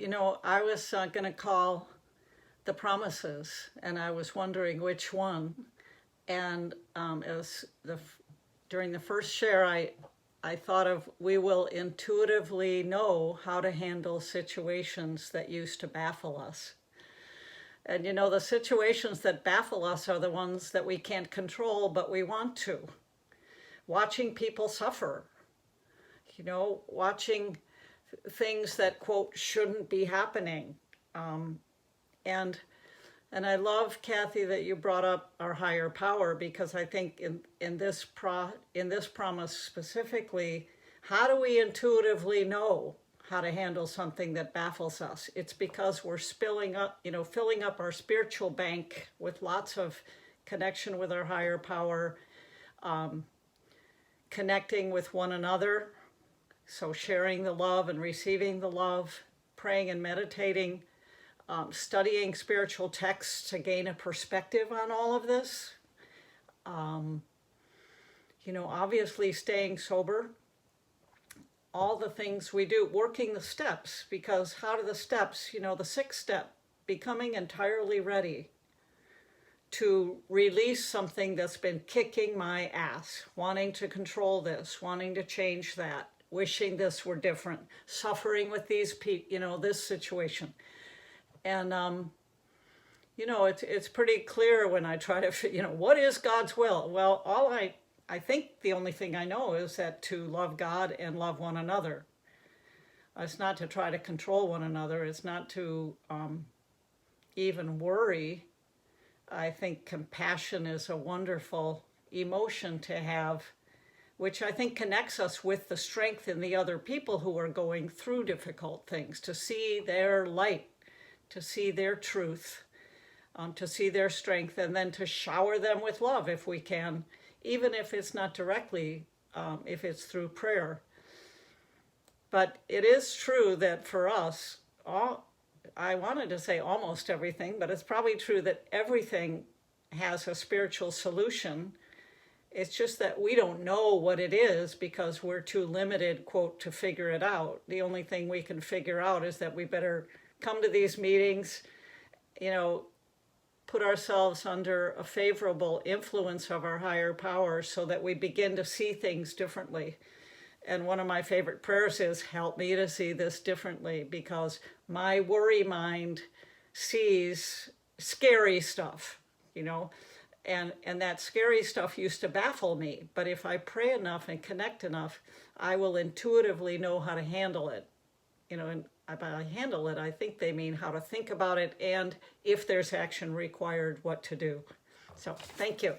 I was going to call the promises, and I was wondering which one. And during the first share, I thought of we will intuitively know how to handle situations that used to baffle us. And the situations that baffle us are the ones that we can't control, but we want to. Watching people suffer, watching things that, quote, shouldn't be happening. And I love, Kathy, that you brought up our higher power, because I think in this promise specifically, how do we intuitively know how to handle something that baffles us? It's because we're filling up our spiritual bank with lots of connection with our higher power, connecting with one another, so sharing the love and receiving the love, praying and meditating, studying spiritual texts to gain a perspective on all of this. Obviously staying sober, all the things we do, working the steps, because how do the steps, the sixth step, becoming entirely ready to release something that's been kicking my ass, wanting to control this, wanting to change that, wishing this were different, suffering with these people, this situation. And, it's pretty clear when I try to, what is God's will? Well, I think the only thing I know is that to love God and love one another. It's not to try to control one another. It's not to even worry. I think compassion is a wonderful emotion to have, which I think connects us with the strength in the other people who are going through difficult things, to see their light, to see their truth, to see their strength, and then to shower them with love if we can, even if it's not directly, if it's through prayer. But it is true that for us, I wanted to say almost everything, but it's probably true that everything has a spiritual solution. It's just that we don't know what it is because we're too limited, quote, to figure it out. The only thing we can figure out is that we better come to these meetings, put ourselves under a favorable influence of our higher power so that we begin to see things differently. And one of my favorite prayers is, help me to see this differently, because my worry mind sees scary stuff, and that scary stuff used to baffle me. But if I pray enough and connect enough, I will intuitively know how to handle it. And by handle it, I think they mean how to think about it, and if there's action required, what to do. So thank you.